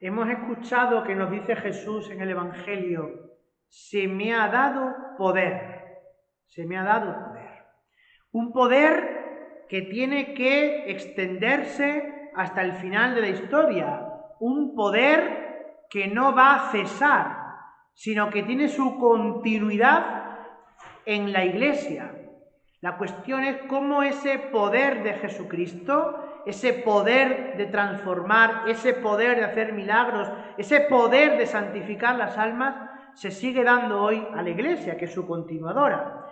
Hemos escuchado que nos dice Jesús en el Evangelio: se me ha dado poder, se me ha dado poder. Un poder que tiene que extenderse hasta el final de la historia, un poder que no va a cesar, sino que tiene su continuidad en la Iglesia. La cuestión es cómo ese poder de Jesucristo, ese poder de transformar, ese poder de hacer milagros, ese poder de santificar las almas, se sigue dando hoy a la Iglesia, que es su continuadora.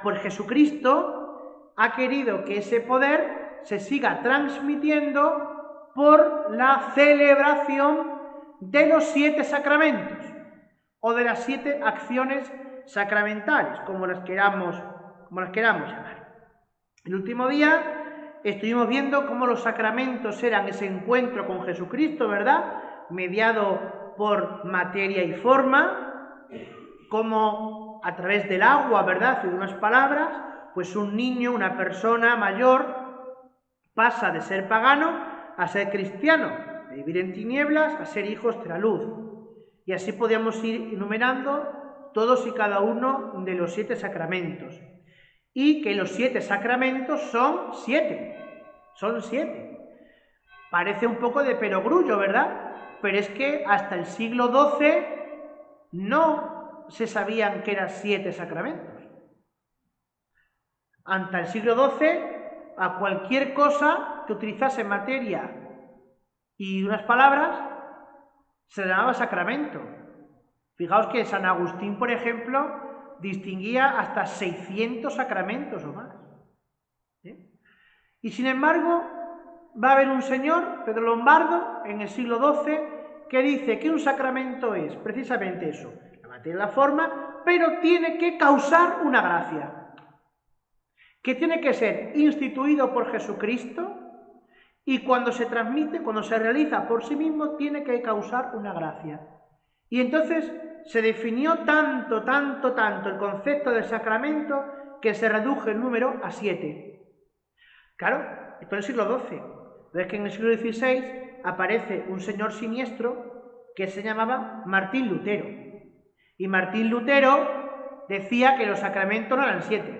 Por Jesucristo ha querido que ese poder se siga transmitiendo por la celebración de los 7 sacramentos o de las 7 acciones sacramentales, como las queramos llamar. El último día estuvimos viendo cómo los sacramentos eran ese encuentro con Jesucristo, ¿verdad?, mediado por materia y forma, como a través del agua, ¿verdad?, y de unas palabras, pues un niño, una persona mayor, pasa de ser pagano a ser cristiano, de vivir en tinieblas a ser hijos de la luz. Y así podíamos ir enumerando todos y cada uno de los 7 sacramentos. Y que los 7 sacramentos son 7. Son 7. Parece un poco de perogrullo, ¿verdad? Pero es que hasta el siglo XII no se sabían que eran 7 sacramentos. Hasta el siglo XII, a cualquier cosa que utilizase materia y unas palabras, se le llamaba sacramento. Fijaos que San Agustín, por ejemplo, distinguía hasta 600 sacramentos o más. ¿Sí? Y sin embargo, va a haber un señor, Pedro Lombardo, en el siglo XII, que dice que un sacramento es precisamente eso, la materia y la forma, pero tiene que causar una gracia, que tiene que ser instituido por Jesucristo y cuando se transmite, cuando se realiza por sí mismo, tiene que causar una gracia. Y entonces se definió tanto el concepto del sacramento que se redujo el número a 7. Claro, esto es el siglo XII. Ves que en el siglo XVI aparece un señor siniestro que se llamaba Martín Lutero. Y Martín Lutero decía que los sacramentos no eran 7.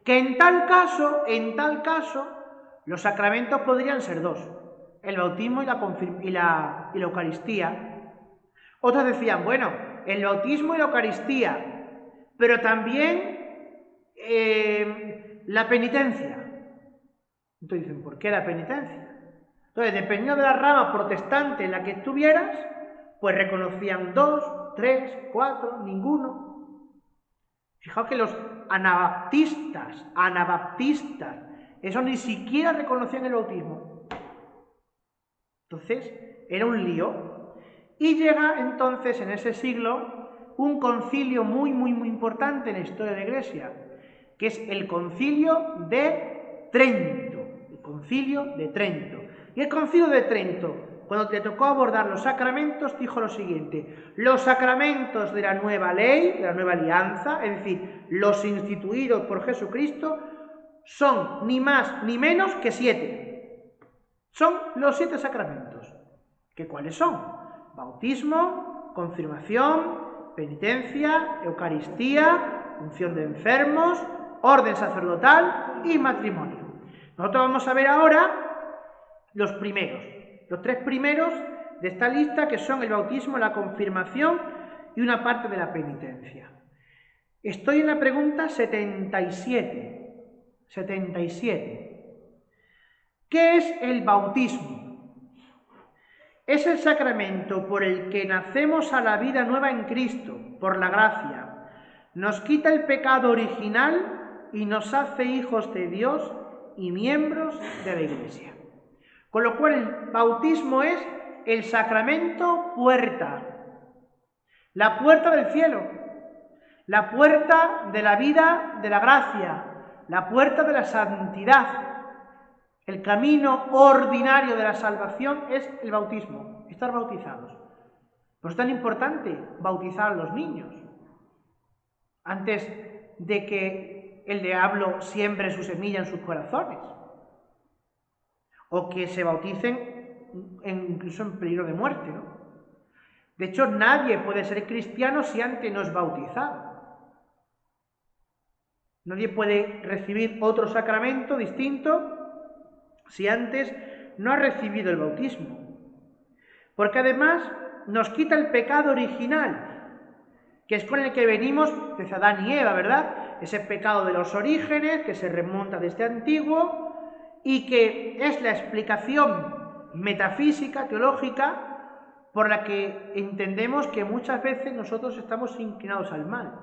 Que en tal caso, los sacramentos podrían ser 2. El bautismo y la Eucaristía. Otros decían, bueno, el bautismo y la Eucaristía, pero también la penitencia. Entonces dicen, ¿por qué la penitencia? Entonces, dependiendo de la rama protestante en la que estuvieras, pues reconocían 2, 3, 4, ninguno. Fijaos que los anabaptistas, esos ni siquiera reconocían el bautismo. Entonces, era un lío. Y llega entonces, en ese siglo, un concilio muy importante en la historia de la Iglesia, que es el Concilio de Trento. El Concilio de Trento. Y el Concilio de Trento, cuando le tocó abordar los sacramentos, dijo lo siguiente: los sacramentos de la nueva ley, de la nueva alianza, es decir, los instituidos por Jesucristo, son ni más ni menos que 7. Son los 7 sacramentos. ¿Que cuáles son? Bautismo, confirmación, penitencia, Eucaristía, unción de enfermos, orden sacerdotal y matrimonio. Nosotros vamos a ver ahora los 3 primeros de esta lista, que son el bautismo, la confirmación y una parte de la penitencia. Estoy en la pregunta 77. ¿Qué es el bautismo? Es el sacramento por el que nacemos a la vida nueva en Cristo, por la gracia. Nos quita el pecado original y nos hace hijos de Dios y miembros de la Iglesia. Con lo cual el bautismo es el sacramento puerta, la puerta del cielo, la puerta de la vida de la gracia, la puerta de la santidad. El camino ordinario de la salvación es el bautismo, estar bautizados. Por eso es tan importante bautizar a los niños, antes de que el diablo siembre su semilla en sus corazones, o que se bauticen incluso en peligro de muerte, ¿no? De hecho, nadie puede ser cristiano si antes no es bautizado. Nadie puede recibir otro sacramento distinto si antes no ha recibido el bautismo. Porque además nos quita el pecado original, que es con el que venimos desde Adán y Eva, ¿verdad? Ese pecado de los orígenes que se remonta desde antiguo y que es la explicación metafísica, teológica, por la que entendemos que muchas veces nosotros estamos inclinados al mal.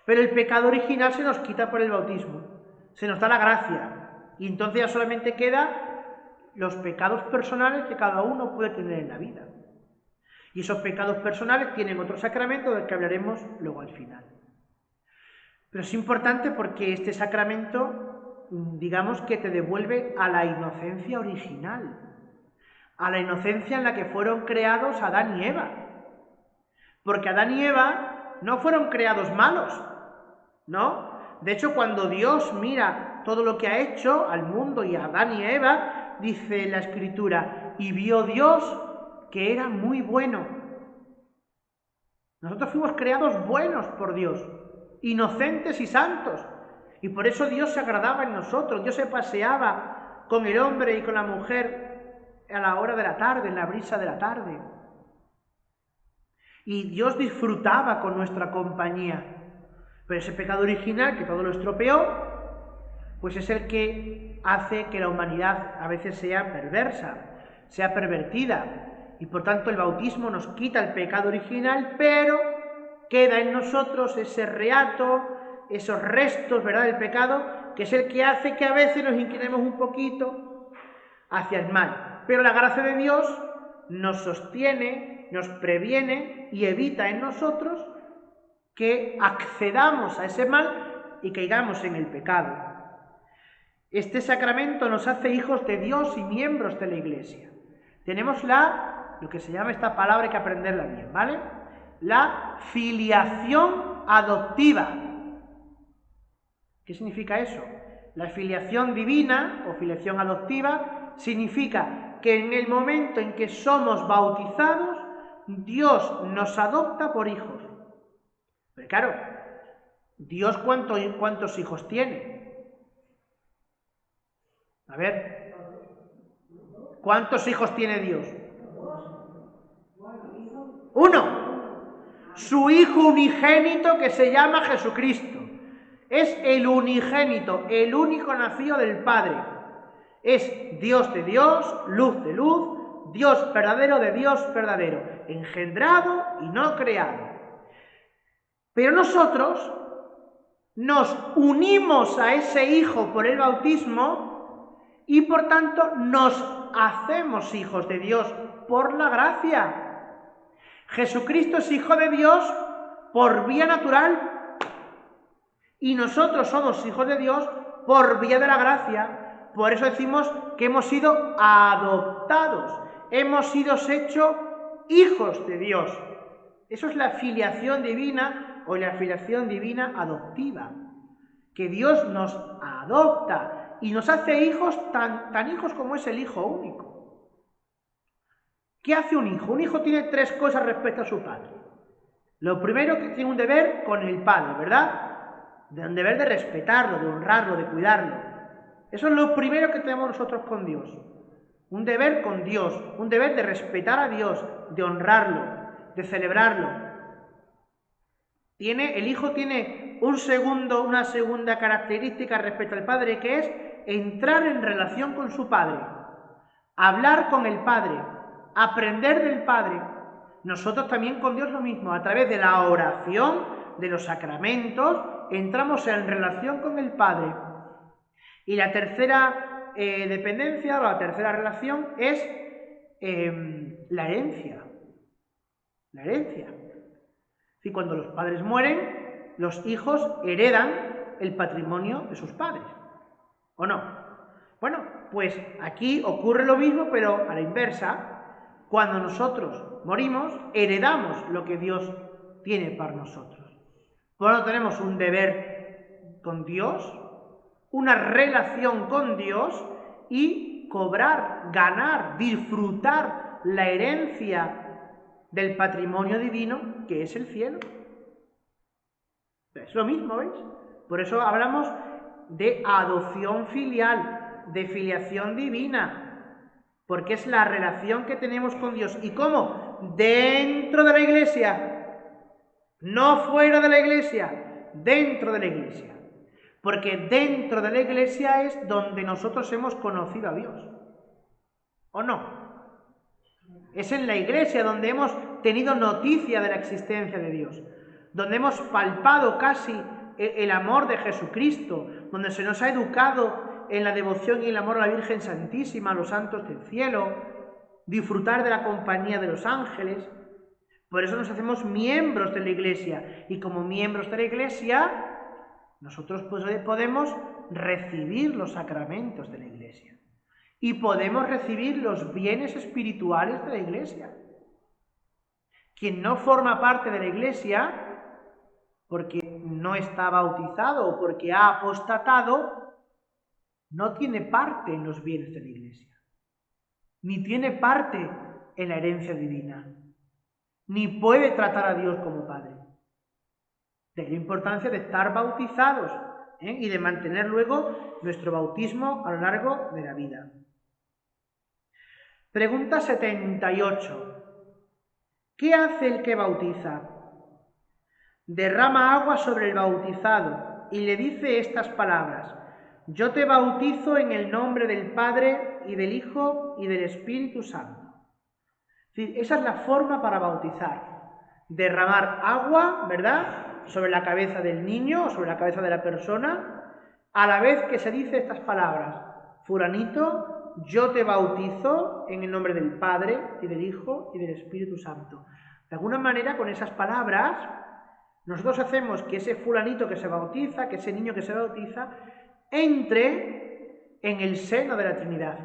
Pero el pecado original se nos quita por el bautismo, se nos da la gracia, y entonces ya solamente quedan los pecados personales que cada uno puede tener en la vida. Y esos pecados personales tienen otro sacramento del que hablaremos luego al final. Pero es importante porque este sacramento, digamos que te devuelve a la inocencia original, a la inocencia en la que fueron creados Adán y Eva. Porque Adán y Eva no fueron creados malos, ¿no? De hecho, cuando Dios mira todo lo que ha hecho al mundo y a Adán y a Eva, dice la Escritura, y vio Dios que era muy bueno. Nosotros fuimos creados buenos por Dios, inocentes y santos, y por eso Dios se agradaba en nosotros. Dios se paseaba con el hombre y con la mujer a la hora de la tarde, en la brisa de la tarde. Y Dios disfrutaba con nuestra compañía. Pero ese pecado original, que todo lo estropeó, pues es el que hace que la humanidad a veces sea perversa, sea pervertida. Y por tanto el bautismo nos quita el pecado original, pero queda en nosotros ese reato, esos restos, ¿verdad?, del pecado, que es el que hace que a veces nos inclinemos un poquito hacia el mal. Pero la gracia de Dios nos sostiene, nos previene y evita en nosotros que accedamos a ese mal y caigamos en el pecado. Este sacramento nos hace hijos de Dios y miembros de la Iglesia. Tenemos lo que se llama esta palabra, hay que aprenderla bien, ¿vale? La filiación adoptiva. ¿Qué significa eso? La filiación divina o filiación adoptiva significa que en el momento en que somos bautizados, Dios nos adopta por hijos. Pero claro, ¿Dios cuántos hijos tiene? A ver, ¿cuántos hijos tiene Dios? Uno. Su Hijo unigénito, que se llama Jesucristo. Es el unigénito, el único nacido del Padre. Es Dios de Dios, luz de luz, Dios verdadero de Dios verdadero, engendrado y no creado. Pero nosotros nos unimos a ese Hijo por el bautismo y por tanto nos hacemos hijos de Dios por la gracia. Jesucristo es Hijo de Dios por vía natural y nosotros somos hijos de Dios por vía de la gracia. Por eso decimos que hemos sido adoptados, hemos sido hechos hijos de Dios. Eso es la filiación divina o la filiación divina adoptiva, que Dios nos adopta y nos hace hijos tan hijos como es el Hijo único. ¿Qué hace un hijo? Un hijo tiene tres cosas respecto a su padre. Lo primero, que tiene un deber con el padre, ¿verdad? Un deber de respetarlo, de honrarlo, de cuidarlo. Eso es lo primero que tenemos nosotros con Dios. Un deber con Dios, un deber de respetar a Dios, de honrarlo, de celebrarlo. El hijo tiene una segunda característica respecto al padre, que es entrar en relación con su padre, hablar con el padre, aprender del Padre. Nosotros también con Dios lo mismo, a través de la oración, de los sacramentos, entramos en relación con el Padre. Y la tercera dependencia, o la tercera relación, es la herencia. La herencia. Y cuando los padres mueren, los hijos heredan el patrimonio de sus padres. ¿O no? Bueno, pues aquí ocurre lo mismo, pero a la inversa. Cuando nosotros morimos, heredamos lo que Dios tiene para nosotros. Por lo tanto, tenemos un deber con Dios, una relación con Dios y cobrar, ganar, disfrutar la herencia del patrimonio divino que es el cielo. Es lo mismo, ¿veis? Por eso hablamos de adopción filial, de filiación divina, porque es la relación que tenemos con Dios. ¿Y cómo? Dentro de la iglesia, no fuera de la iglesia, dentro de la iglesia. Porque dentro de la iglesia es donde nosotros hemos conocido a Dios. ¿O no? Es en la iglesia donde hemos tenido noticia de la existencia de Dios, donde hemos palpado casi el amor de Jesucristo, donde se nos ha educado en la devoción y el amor a la Virgen Santísima, a los santos del cielo, disfrutar de la compañía de los ángeles. Por eso nos hacemos miembros de la iglesia, y como miembros de la iglesia nosotros podemos recibir los sacramentos de la iglesia y podemos recibir los bienes espirituales de la iglesia. Quien no forma parte de la iglesia porque no está bautizado o porque ha apostatado, no tiene parte en los bienes de la iglesia, ni tiene parte en la herencia divina, ni puede tratar a Dios como Padre. De la importancia de estar bautizados y de mantener luego nuestro bautismo a lo largo de la vida. Pregunta 78. ¿Qué hace el que bautiza? Derrama agua sobre el bautizado y le dice estas palabras: yo te bautizo en el nombre del Padre y del Hijo y del Espíritu Santo. Esa es la forma para bautizar. Derramar agua, ¿verdad?, sobre la cabeza del niño o sobre la cabeza de la persona, a la vez que se dice estas palabras: fulanito, yo te bautizo en el nombre del Padre y del Hijo y del Espíritu Santo. De alguna manera, con esas palabras, nosotros hacemos que ese fulanito que se bautiza, que ese niño que se bautiza, entre en el seno de la Trinidad.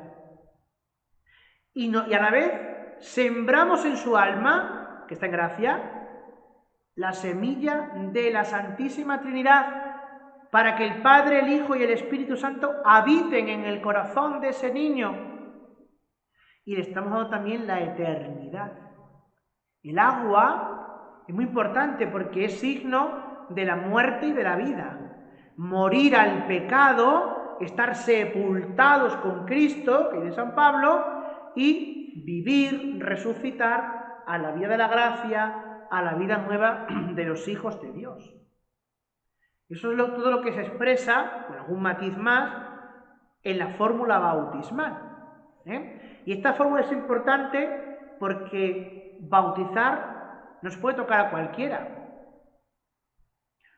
Y a la vez sembramos en su alma, que está en gracia, la semilla de la Santísima Trinidad, para que el Padre, el Hijo y el Espíritu Santo habiten en el corazón de ese niño. Y le estamos dando también la eternidad. El agua es muy importante porque es signo de la muerte y de la vida. Morir al pecado, estar sepultados con Cristo, que dice San Pablo, y vivir, resucitar a la vida de la gracia, a la vida nueva de los hijos de Dios. Eso es todo lo que se expresa, con algún matiz más, en la fórmula bautismal. Y esta fórmula es importante porque bautizar nos puede tocar a cualquiera.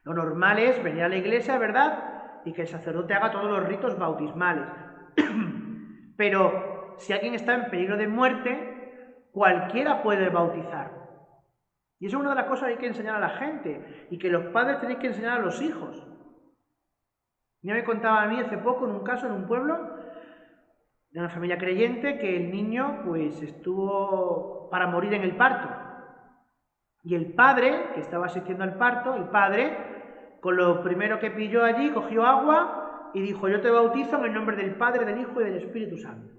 Lo normal es venir a la iglesia, ¿verdad?, y que el sacerdote haga todos los ritos bautismales. Pero si alguien está en peligro de muerte, cualquiera puede bautizar. Y eso es una de las cosas que hay que enseñar a la gente, y que los padres tenéis que enseñar a los hijos. Ya me contaba a mí hace poco, en un caso, en un pueblo, de una familia creyente, que el niño pues estuvo para morir en el parto. Y el padre, que estaba asistiendo al parto, el padre, con lo primero que pilló allí, cogió agua y dijo: yo te bautizo en el nombre del Padre, del Hijo y del Espíritu Santo.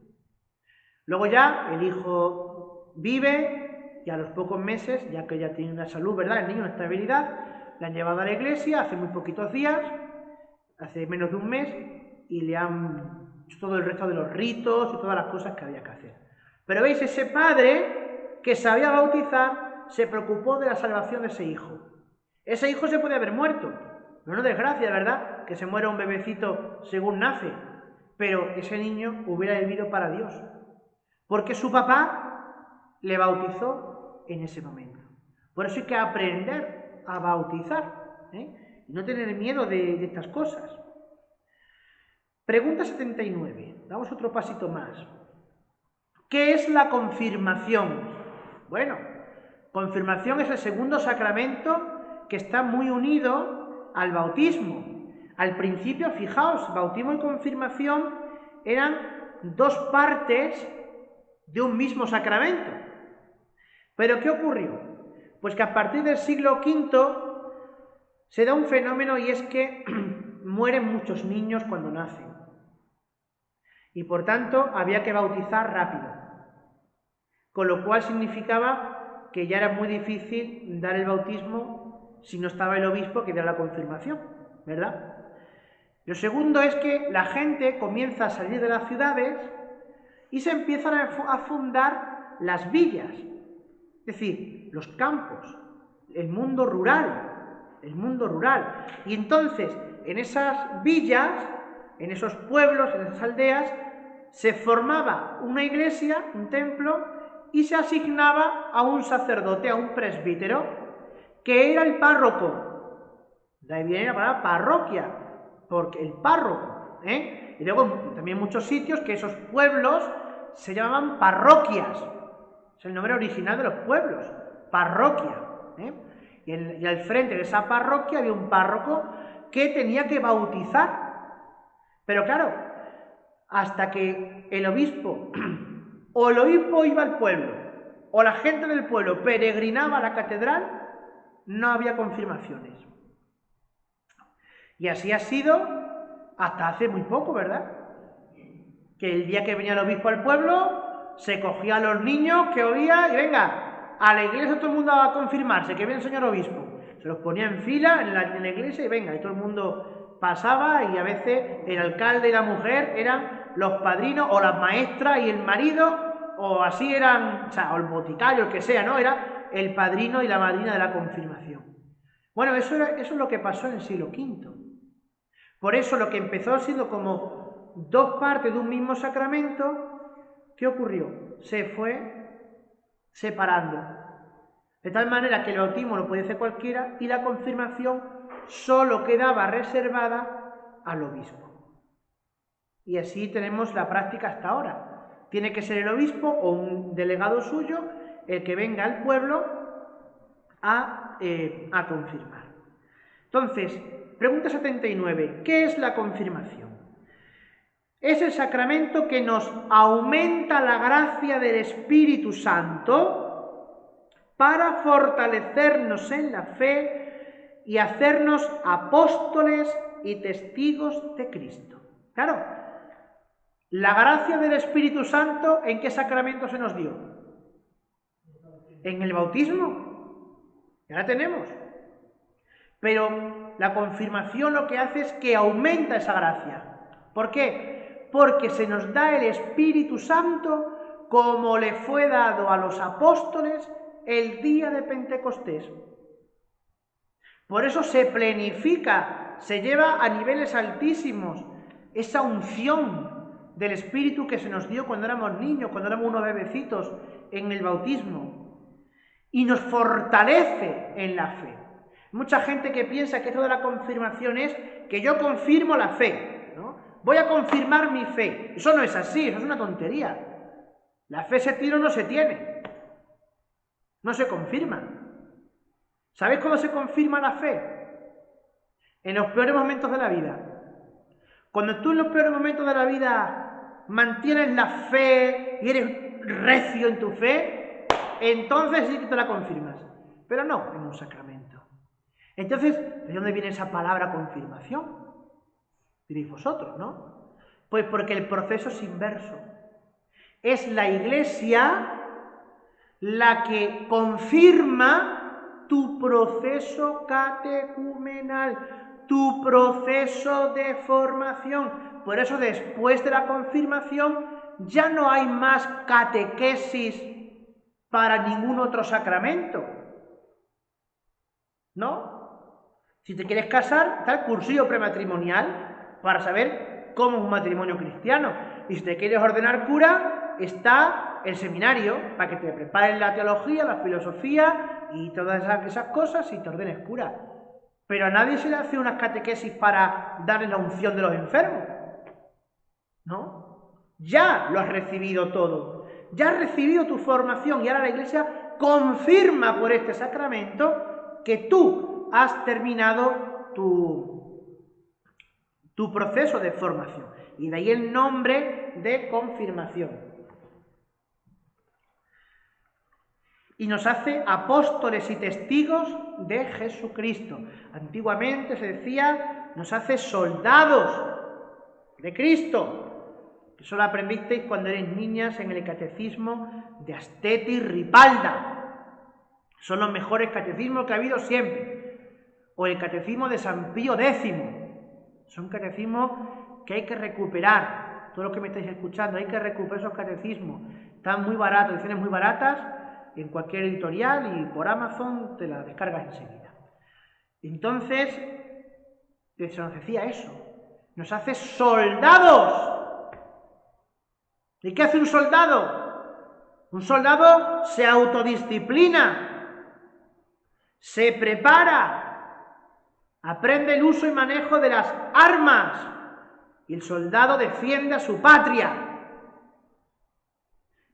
Luego ya el hijo vive, y a los pocos meses, ya que ya tiene una salud, ¿verdad?, el niño, una estabilidad, le han llevado a la iglesia hace muy poquitos días, hace menos de un mes, y le han hecho todo el resto de los ritos y todas las cosas que había que hacer. Pero veis, ese padre que sabía bautizar se preocupó de la salvación de ese hijo. Ese hijo se puede haber muerto, no es desgracia, ¿verdad?, que se muera un bebecito según nace, pero ese niño hubiera vivido para Dios, porque su papá le bautizó en ese momento. Por eso hay que aprender a bautizar, y no tener miedo de estas cosas. Pregunta 79. Damos otro pasito más. ¿Qué es la confirmación? Bueno, confirmación es el segundo sacramento que está muy unido al bautismo. Al principio, fijaos, bautismo y confirmación eran dos partes de un mismo sacramento. ¿Pero qué ocurrió? Pues que a partir del siglo V se da un fenómeno, y es que mueren muchos niños cuando nacen. y por tanto había que bautizar rápido, con lo cual significaba que ya era muy difícil dar el bautismo si no estaba el obispo que diera la confirmación, ¿verdad? Lo segundo es que la gente comienza a salir de las ciudades y se empiezan a fundar las villas, es decir, los campos, el mundo rural. Y entonces, en esas villas, en esos pueblos, en esas aldeas, se formaba una iglesia, un templo, y se asignaba a un sacerdote, a un presbítero, que era el párroco. De ahí viene la palabra parroquia, porque el párroco, ¿eh? Y luego también muchos sitios que esos pueblos se llamaban parroquias. Es el nombre original de los pueblos, parroquia, ¿eh? Y al frente de esa parroquia había un párroco que tenía que bautizar. Pero claro, hasta que el obispo, o el obispo iba al pueblo, o la gente del pueblo peregrinaba a la catedral, no había confirmaciones. Y así ha sido hasta hace muy poco, ¿verdad? Que el día que venía el obispo al pueblo, se cogía a los niños que oía y venga, a la iglesia todo el mundo va a confirmarse, que viene el señor obispo. Se los ponía en fila en la iglesia y venga, y todo el mundo pasaba, y a veces el alcalde y la mujer eran los padrinos, o las maestras y el marido, o así eran, o sea, o el boticario, el que sea, ¿no? Era el padrino y la madrina de la confirmación. Bueno, eso es lo que pasó en el siglo V. Por eso lo que empezó siendo como dos partes de un mismo sacramento, ¿qué ocurrió? Se fue separando. De tal manera que el bautismo lo podía hacer cualquiera y la confirmación solo quedaba reservada al obispo. Y así tenemos la práctica hasta ahora. Tiene que ser el obispo o un delegado suyo el que venga al pueblo a confirmar. Entonces, pregunta 79. ¿Qué es la confirmación? Es el sacramento que nos aumenta la gracia del Espíritu Santo para fortalecernos en la fe y hacernos apóstoles y testigos de Cristo. Claro, la gracia del Espíritu Santo, ¿en qué sacramento se nos dio? En el bautismo. Ya la tenemos. Pero la confirmación lo que hace es que aumenta esa gracia. ¿Por qué? Porque se nos da el Espíritu Santo como le fue dado a los apóstoles el día de Pentecostés. Por eso se plenifica, se lleva a niveles altísimos esa unción del Espíritu que se nos dio cuando éramos niños, cuando éramos unos bebecitos en el bautismo. Y nos fortalece en la fe. Mucha gente que piensa que esto de la confirmación es que yo confirmo la fe, ¿no? Voy a confirmar mi fe. Eso no es así, eso es una tontería. La fe se tiene o no se tiene. No se confirma. ¿Sabéis cómo se confirma la fe? En los peores momentos de la vida. Cuando tú en los peores momentos de la vida mantienes la fe y eres recio en tu fe, entonces sí que te la confirmas. Pero no en un sacramento. Entonces, ¿de dónde viene esa palabra confirmación? Diréis vosotros, ¿no? Pues porque el proceso es inverso. Es la Iglesia la que confirma tu proceso catecumenal, tu proceso de formación. Por eso después de la confirmación ya no hay más catequesis para ningún otro sacramento, ¿no? Si te quieres casar, está el cursillo prematrimonial para saber cómo es un matrimonio cristiano. Y si te quieres ordenar cura, está el seminario para que te preparen la teología, la filosofía y todas esas cosas y te ordenes cura. Pero a nadie se le hace unas catequesis para darle la unción de los enfermos, ¿no? Ya lo has recibido todo. Ya has recibido tu formación y ahora la Iglesia confirma por este sacramento que tú has terminado tu proceso de formación. Y de ahí el nombre de confirmación. Y nos hace apóstoles y testigos de Jesucristo. Antiguamente se decía, nos hace soldados de Cristo. Eso lo aprendisteis cuando erais niñas en el catecismo de Astete y Ripalda. Son los mejores catecismos que ha habido siempre. O el catecismo de San Pío X. Son catecismos que hay que recuperar. Todo lo que me estáis escuchando, hay que recuperar esos catecismos. Están muy baratos, ediciones muy baratas, en cualquier editorial y por Amazon te las descargas enseguida. Entonces, se nos decía eso. Nos hace soldados. ¿Y qué hace un soldado? Un soldado se autodisciplina, se prepara, aprende el uso y manejo de las armas y el soldado defiende a su patria.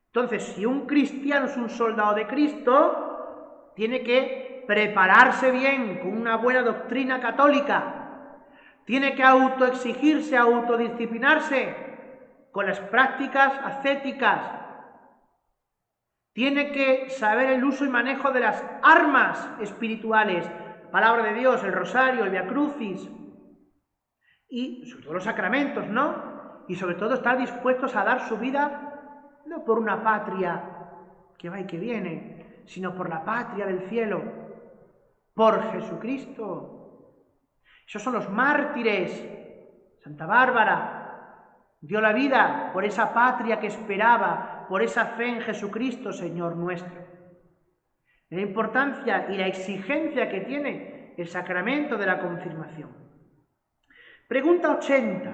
Entonces, si un cristiano es un soldado de Cristo, tiene que prepararse bien con una buena doctrina católica, tiene que autoexigirse, autodisciplinarse con las prácticas ascéticas, tiene que saber el uso y manejo de las armas espirituales, palabra de Dios, el rosario, el Via Crucis, y sobre todo los sacramentos, ¿no? Y sobre todo estar dispuestos a dar su vida no por una patria que va y que viene, sino por la patria del cielo, por Jesucristo. Esos son los mártires. Santa Bárbara dio la vida por esa patria que esperaba, por esa fe en Jesucristo, Señor nuestro. La importancia y la exigencia que tiene el sacramento de la confirmación. Pregunta 80.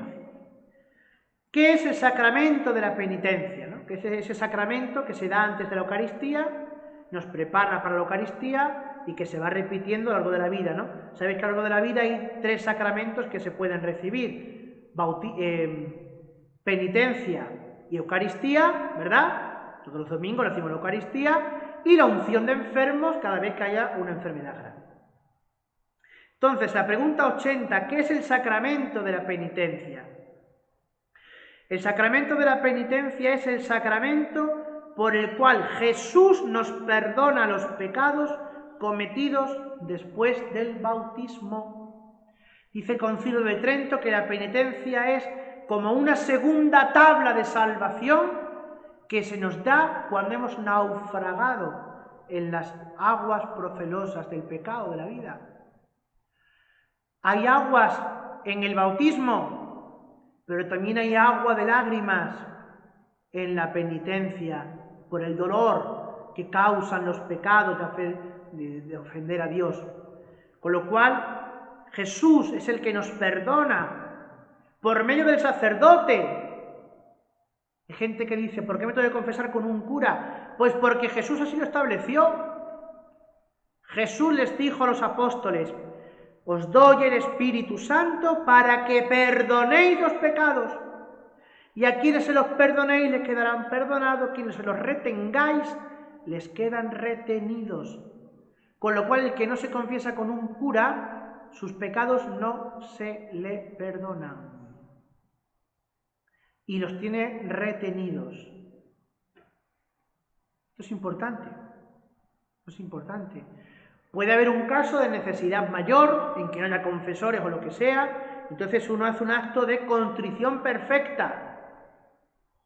¿Qué es el sacramento de la penitencia? ¿No? ¿Qué es ese sacramento que se da antes de la Eucaristía, nos prepara para la Eucaristía y que se va repitiendo a lo largo de la vida, ¿no? Sabéis que a lo largo de la vida hay 3 sacramentos que se pueden recibir. Penitencia y Eucaristía, ¿verdad? Todos los domingos recibimos la Eucaristía y la unción de enfermos cada vez que haya una enfermedad grave. Entonces, la pregunta 80, ¿qué es el sacramento de la penitencia? El sacramento de la penitencia es el sacramento por el cual Jesús nos perdona los pecados cometidos después del bautismo. Dice el Concilio de Trento que la penitencia es como una segunda tabla de salvación que se nos da cuando hemos naufragado en las aguas procelosas del pecado de la vida. Hay aguas en el bautismo, pero también hay agua de lágrimas en la penitencia por el dolor que causan los pecados de ofender a Dios. Con lo cual, Jesús es el que nos perdona por medio del sacerdote. Hay gente que dice, ¿por qué me tengo que confesar con un cura? Pues porque Jesús así lo estableció. Jesús les dijo a los apóstoles, os doy el Espíritu Santo para que perdonéis los pecados. Y a quienes se los perdonéis les quedarán perdonados, quienes se los retengáis les quedan retenidos. Con lo cual el que no se confiesa con un cura, sus pecados no se le perdonan. Y los tiene retenidos. Esto es importante. Esto es importante. Puede haber un caso de necesidad mayor, en que no haya confesores o lo que sea, entonces uno hace un acto de contrición perfecta.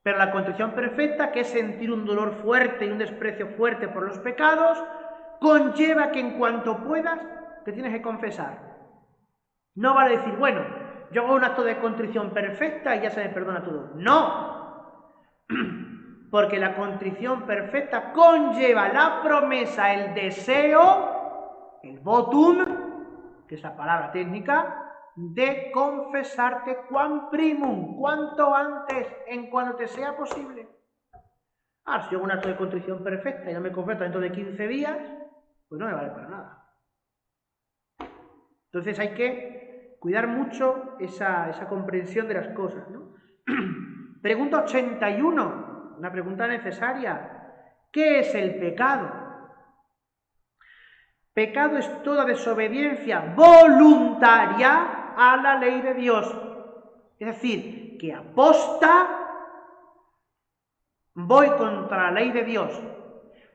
Pero la contrición perfecta, que es sentir un dolor fuerte y un desprecio fuerte por los pecados, conlleva que en cuanto puedas te tienes que confesar. No vale decir, bueno, yo hago un acto de contrición perfecta y ya se me perdona todo. No, porque la contrición perfecta conlleva la promesa, el deseo, el votum, que es la palabra técnica, de confesarte quam primum, cuanto antes, en cuanto te sea posible. Ahora, si yo hago un acto de contrición perfecta y no me confieso dentro de 15 días, pues no me vale para nada. Entonces hay que cuidar mucho esa comprensión de las cosas, ¿no? Pregunta 81, una pregunta necesaria. ¿Qué es el pecado? Pecado es toda desobediencia voluntaria a la ley de Dios. Es decir, que aposta, voy contra la ley de Dios.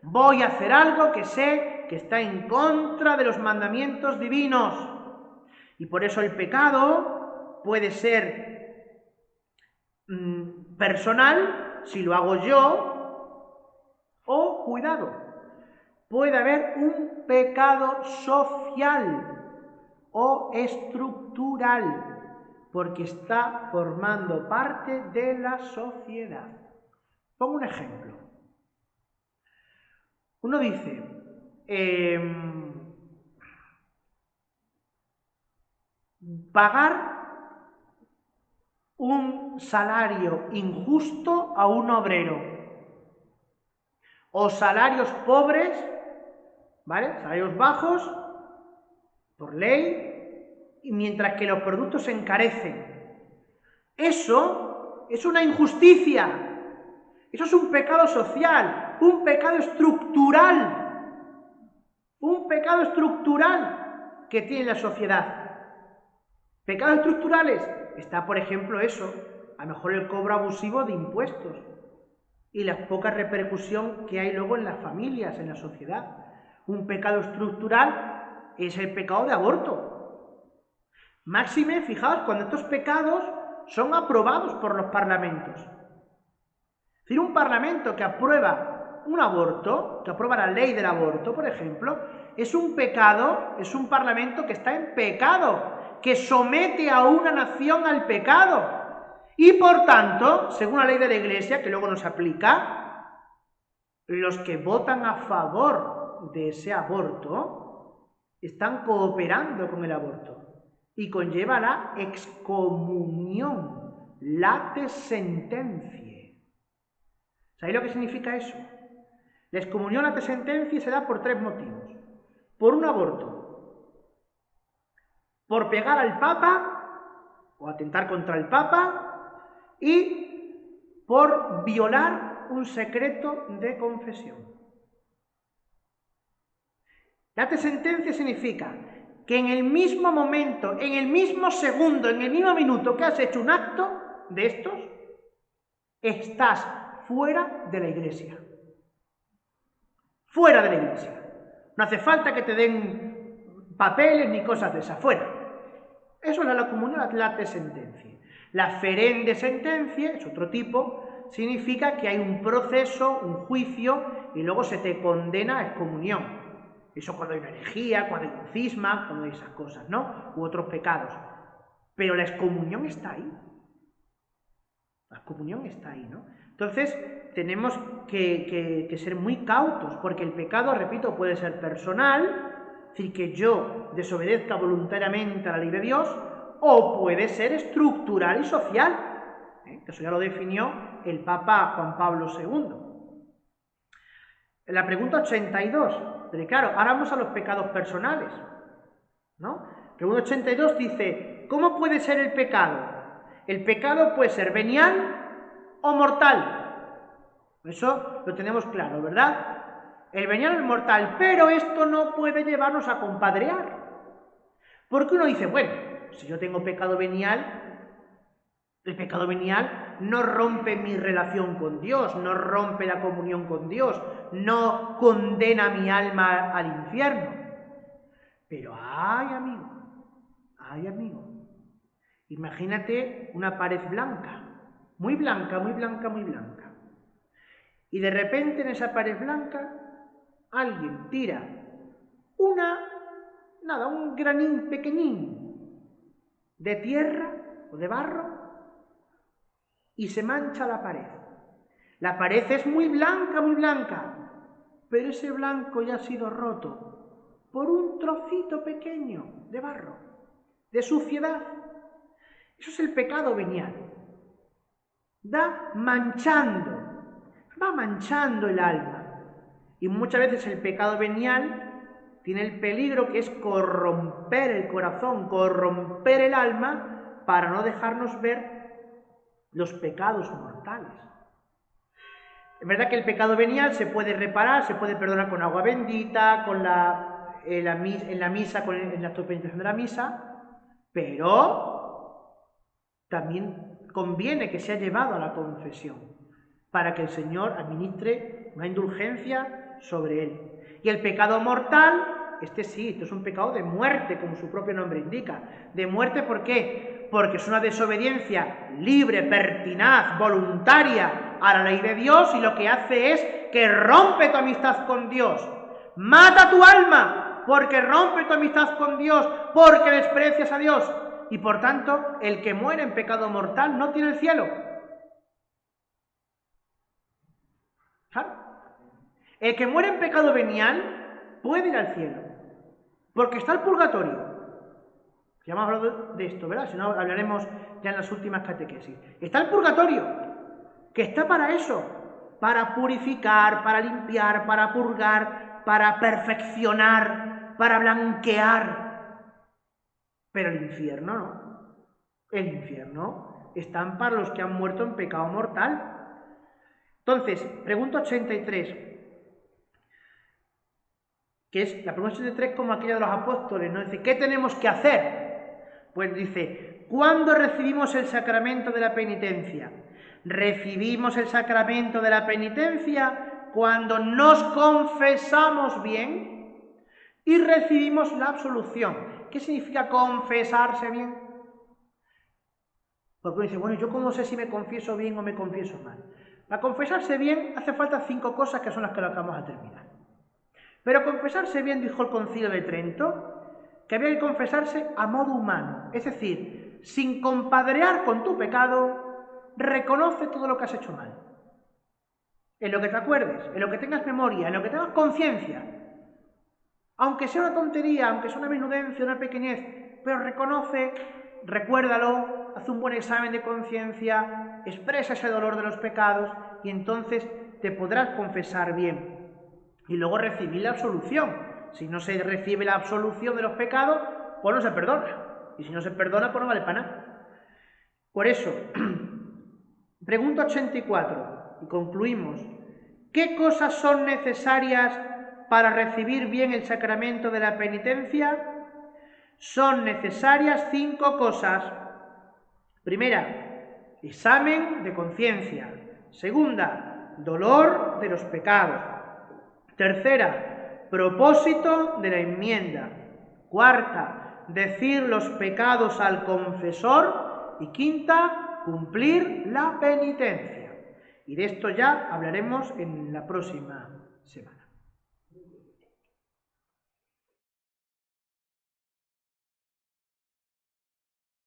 Voy a hacer algo que sé que está en contra de los mandamientos divinos. Y por eso el pecado puede ser personal, si lo hago yo, o, cuidado, puede haber un pecado social o estructural, porque está formando parte de la sociedad. Pongo un ejemplo. Uno dice, pagar un salario injusto a un obrero, o salarios pobres, ¿vale? Salarios bajos, por ley, y mientras que los productos se encarecen. Eso es una injusticia, eso es un pecado social, un pecado estructural que tiene la sociedad. Pecados estructurales, está por ejemplo eso, a lo mejor el cobro abusivo de impuestos y la poca repercusión que hay luego en las familias, en la sociedad. Un pecado estructural es el pecado de aborto. Máxime, fijaos, cuando estos pecados son aprobados por los parlamentos. Es decir, un parlamento que aprueba un aborto, que aprueba la ley del aborto, por ejemplo, es un pecado, es un parlamento que está en pecado, que somete a una nación al pecado. Y por tanto, según la ley de la Iglesia, que luego nos aplica, los que votan a favor de ese aborto están cooperando con el aborto y conlleva la excomunión, late sentencia. ¿Sabéis lo que significa eso? La excomunión, late sentencia se da por 3 motivos. Por un aborto, por pegar al Papa o atentar contra el Papa, y por violar un secreto de confesión. Late sentencia significa que en el mismo momento, en el mismo segundo, en el mismo minuto que has hecho un acto de estos, estás fuera de la Iglesia. Fuera de la Iglesia. No hace falta que te den papeles ni cosas de esas, fuera. Eso es la comunión, late sentencia. La ferende sentencia, es otro tipo, significa que hay un proceso, un juicio, y luego se te condena a excomunión. Eso cuando hay una herejía, cuando hay un cisma, cuando hay esas cosas, ¿no? U otros pecados. Pero la excomunión está ahí. La excomunión está ahí, ¿no? Entonces, tenemos que ser muy cautos, porque el pecado, repito, puede ser personal, es decir, que yo desobedezca voluntariamente a la ley de Dios, o puede ser estructural y social, eso ya lo definió el Papa Juan Pablo II. La pregunta 82, pero claro, ahora vamos a los pecados personales, ¿no? La pregunta 82 dice, ¿cómo puede ser el pecado? El pecado puede ser venial o mortal. Eso lo tenemos claro, ¿verdad? El venial es mortal, pero esto no puede llevarnos a compadrear. Porque uno dice, bueno, si yo tengo pecado venial, el pecado venial no rompe mi relación con Dios, no rompe la comunión con Dios, no condena mi alma al infierno. Pero ay, amigo, imagínate una pared blanca, muy blanca, muy blanca, muy blanca. Y de repente en esa pared blanca alguien tira un granín pequeñín de tierra o de barro y se mancha la pared. La pared es muy blanca, pero ese blanco ya ha sido roto por un trocito pequeño de barro, de suciedad. Eso es el pecado venial. Va manchando el alma. Y muchas veces el pecado venial tiene el peligro que es corromper el corazón, corromper el alma para no dejarnos ver los pecados mortales. Es verdad que el pecado venial se puede reparar, se puede perdonar con agua bendita, en la misa, en la penitencia de la misa, pero también conviene que sea llevado a la confesión para que el Señor administre una indulgencia sobre él. Y el pecado mortal Este sí, esto es un pecado de muerte, como su propio nombre indica. De muerte, ¿por qué? Porque es una desobediencia libre, pertinaz, voluntaria a la ley de Dios, y lo que hace es que rompe tu amistad con Dios. Mata tu alma, porque rompe tu amistad con Dios, porque desprecias a Dios. Y por tanto, el que muere en pecado mortal no tiene el cielo. ¿Claro? El que muere en pecado venial puede ir al cielo, porque está el purgatorio. Ya hemos hablado de esto, ¿verdad? Si no, hablaremos ya en las últimas catequesis. Está el purgatorio, que está para eso, para purificar, para limpiar, para purgar, para perfeccionar, para blanquear. Pero el infierno no. El infierno están para los que han muerto en pecado mortal. Entonces, pregunta 83, que es la pregunta 83 como aquella de los apóstoles, ¿no? Dice, ¿qué tenemos que hacer? Pues dice, ¿cuándo recibimos el sacramento de la penitencia? Recibimos el sacramento de la penitencia cuando nos confesamos bien y recibimos la absolución. ¿Qué significa confesarse bien? Porque uno dice, bueno, ¿yo cómo sé si me confieso bien o me confieso mal? Para confesarse bien hace falta 5 cosas que son las que lo acabamos de terminar. Pero confesarse bien, dijo el Concilio de Trento, que había que confesarse a modo humano, es decir, sin compadrear con tu pecado, reconoce todo lo que has hecho mal. En lo que te acuerdes, en lo que tengas memoria, en lo que tengas conciencia. Aunque sea una tontería, aunque sea una menudencia, una pequeñez, pero reconoce, recuérdalo, haz un buen examen de conciencia, expresa ese dolor de los pecados y entonces te podrás confesar bien. Y luego recibir la absolución. Si no se recibe la absolución de los pecados, pues no se perdona. Y si no se perdona, pues no vale para nada. Por eso, pregunta 84, y concluimos. ¿Qué cosas son necesarias para recibir bien el sacramento de la penitencia? Son necesarias 5 cosas. Primera, examen de conciencia. Segunda, dolor de los pecados. Tercera, propósito de la enmienda. Cuarta, decir los pecados al confesor. Y quinta, cumplir la penitencia. Y de esto ya hablaremos en la próxima semana.